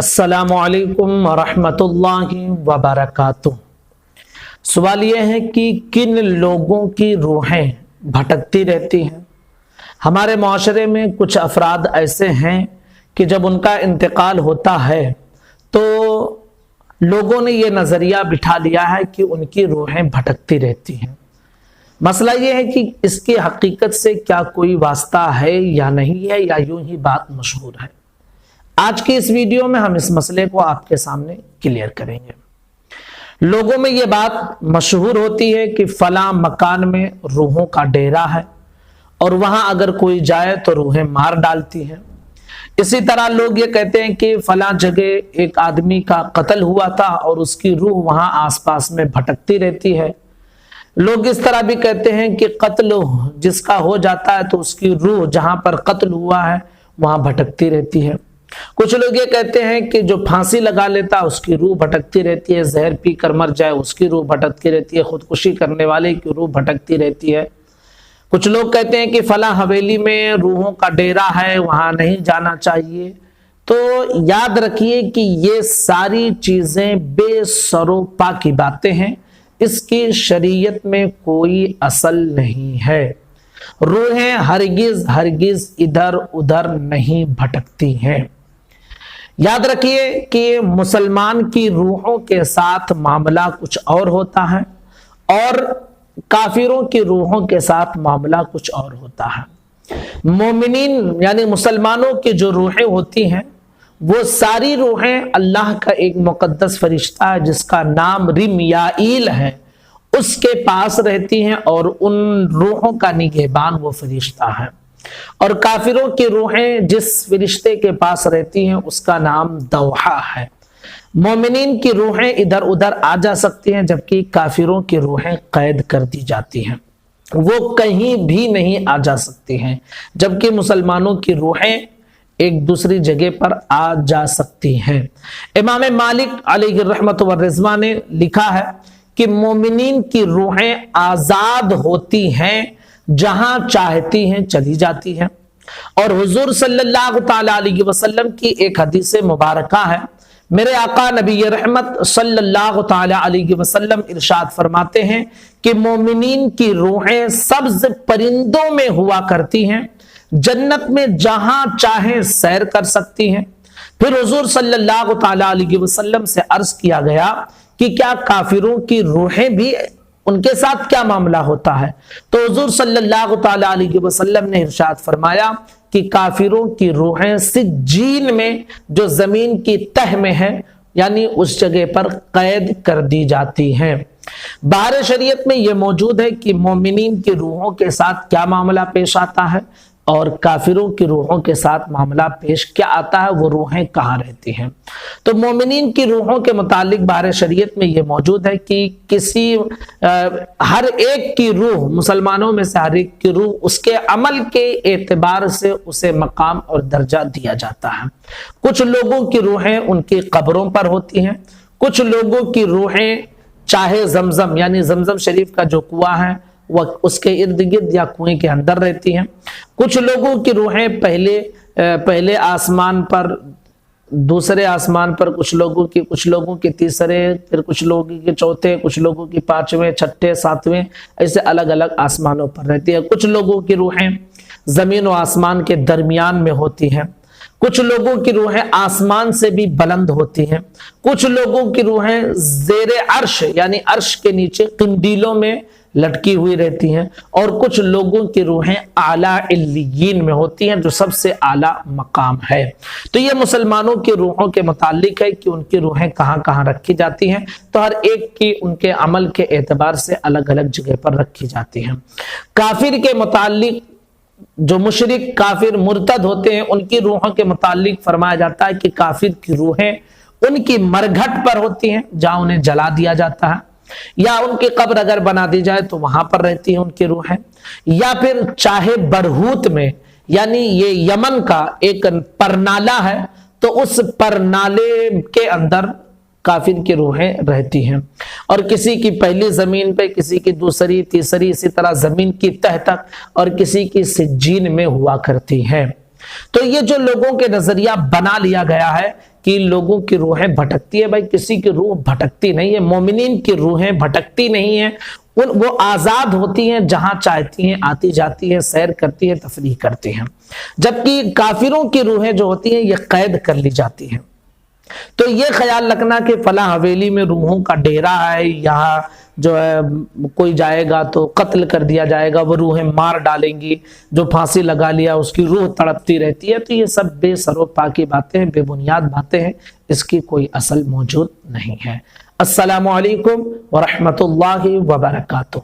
अस्सलामु अलैकुम वरहमतुल्लाहि वबरकातुह। सवाल यह है कि किन लोगों की रूहें भटकती रहती हैं। हमारे माशरे में कुछ अफराद ऐसे हैं कि जब उनका इंतकाल होता है तो लोगों ने ये नज़रिया बिठा लिया है कि उनकी रूहें भटकती रहती हैं। मसला ये है कि इसकी हकीकत से क्या कोई वास्ता है या नहीं है, या यूं ही बात मशहूर है। आज की इस वीडियो में हम इस मसले को आपके सामने क्लियर करेंगे। लोगों में ये बात मशहूर होती है कि फला मकान में रूहों का डेरा है और वहां अगर कोई जाए तो रूहें मार डालती हैं। इसी तरह लोग ये कहते हैं कि फला जगह एक आदमी का कत्ल हुआ था और उसकी रूह वहां आसपास में भटकती रहती है। लोग इस तरह भी कहते हैं कि कत्ल जिसका हो जाता है तो उसकी रूह जहां पर कत्ल हुआ है वहां भटकती रहती है। कुछ लोग ये कहते हैं कि जो फांसी लगा लेता है उसकी रूह भटकती रहती है, जहर पी कर मर जाए उसकी रूह भटकती रहती है, खुदकुशी करने वाले की रूह भटकती रहती है। कुछ लोग कहते हैं कि फला हवेली में रूहों का डेरा है, वहां नहीं जाना चाहिए। तो याद रखिए कि ये सारी चीजें बेसरोपा की बातें हैं, इसकी शरीयत में कोई असल नहीं है। रूहें हरगिज हरगिज इधर उधर नहीं भटकती हैं। याद रखिए कि मुसलमान की रूहों के साथ मामला कुछ और होता है और काफिरों की रूहों के साथ मामला कुछ और होता है। मोमिनीन यानी मुसलमानों की जो रूहें होती हैं वो सारी रूहें अल्लाह का एक मुकद्दस फरिश्ता है जिसका नाम रिमयाईल है, उसके पास रहती हैं और उन रूहों का निगहबान वो फरिश्ता है। और काफिरों की रूहें जिस फरिश्ते के पास रहती हैं उसका नाम दौहा है। मोमिनीन की रूहें इधर उधर आ जा सकती हैं जबकि काफिरों की रूहें कैद कर दी जाती हैं, वो कहीं भी नहीं आ जा सकती हैं, जबकि मुसलमानों की रूहें एक दूसरी जगह पर आ जा सकती हैं। इमाम मालिक अलैहि रहमत व रिज़वा ने लिखा है कि मोमिनीन की रूहें आजाद होती हैं, जहां चाहती हैं चली जाती हैं। और हुजूर सल्लल्लाहु ताला अलैहि वसल्लम की एक हदीस मुबारका है। मेरे आका नबी रहमत सल्लल्लाहु ताला अलैहि वसल्लम इरशाद फरमाते हैं कि मोमिनीन की रूहें सब्ज परिंदों में हुआ करती हैं, जन्नत में जहां चाहे सैर कर सकती हैं। फिर हुजूर सल्लल्लाहु ताला अलैहि वसल्लम से अर्ज किया गया कि क्या काफिरों की रूहें भी, उनके साथ क्या मामला होता है? तो हुजूर सल्लल्लाहु ताला अलैहि वसल्लम ने इरशाद फरमाया कि काफिरों की रूहें सिज्जीन में, जो जमीन की तह में है, यानी उस जगह पर कैद कर दी जाती हैं। बाहर शरीयत में यह मौजूद है कि मोमिनीन की रूहों के साथ क्या मामला पेश आता है और काफिरों की रूहों के साथ मामला पेश क्या आता है, वो रूहें कहाँ रहती हैं। तो मोमिनीन की रूहों के मुतालिक बाहर शरीयत में ये मौजूद है कि हर एक की रूह, मुसलमानों में से हर एक की रूह उसके अमल के एतबार से उसे मकाम और दर्जा दिया जाता है। कुछ लोगों की रूहें उनकी कब्रों पर होती हैं, कुछ लोगों की रूहें चाहे जमजम यानी जमजम शरीफ का जो कुआं है वह उसके इर्द गिर्द या कुएं के अंदर रहती हैं। कुछ लोगों की रूहें पहले आसमान पर, दूसरे आसमान पर, कुछ लोगों की तीसरे, फिर कुछ लोगों के चौथे, कुछ लोगों की पांचवें, छठे, सातवें, ऐसे अलग अलग आसमानों पर रहती है। कुछ लोगों की रूहें जमीन और आसमान के दरमियान में होती हैं। कुछ लोगों की रूहें आसमान से भी बुलंद होती हैं। कुछ लोगों की रूहें ज़ेरे अर्श यानी अर्श के नीचे कंदीलों में लटकी हुई रहती हैं। और कुछ लोगों की रूहें आला इल्लियीन में होती हैं, जो सबसे आला मकाम है। तो ये मुसलमानों की रूहों के मुतालिक है कि उनकी रूहें कहाँ कहाँ रखी जाती हैं। तो हर एक की उनके अमल के एतबार से अलग अलग जगह पर रखी जाती हैं। काफिर के मुतालिक, जो मुशरिक काफिर मुर्तद होते हैं, उनकी रूहों के मुतालिक फरमाया जाता है कि काफिर की रूहें उनकी मरघट पर होती हैं, जहां उन्हें जला दिया जाता है, या उनकी कब्र अगर बना दी जाए तो वहां पर रहती है उनकी रूहें, या फिर चाहे बरहूत में, यानी ये यमन का एक परनाला है, तो उस परनाले के अंदर काफिर की रूहें रहती हैं। और किसी की पहली जमीन पे, किसी की दूसरी, तीसरी, इसी तरह जमीन की तह तक, और किसी की सिज्जीन में हुआ करती हैं। تو یہ جو لوگوں کے نظریہ بنا لیا گیا ہے کہ لوگوں کی روحیں بھٹکتی ہے، بھائی کسی کی روح بھٹکتی نہیں ہے، مومنین کی روحیں بھٹکتی نہیں ہیں، وہ آزاد ہوتی ہیں، جہاں چاہتی ہیں آتی جاتی ہیں، سیر کرتی ہیں، تفریح کرتی ہیں، جبکہ کافروں کی روحیں جو ہوتی ہیں یہ قید کر لی جاتی ہیں۔ تو یہ خیال رکھنا کہ فلاں حویلی میں روحوں کا ڈیرا ہے، یہاں جو ہے کوئی جائے گا تو قتل کر دیا جائے گا، وہ روحیں مار ڈالیں گی، جو پھانسی لگا لیا اس کی روح تڑپتی رہتی ہے، تو یہ سب بے سر و پا کی باتیں ہیں، بے بنیاد باتیں ہیں، اس کی کوئی اصل موجود نہیں ہے۔ السلام علیکم ورحمۃ اللہ وبرکاتہ۔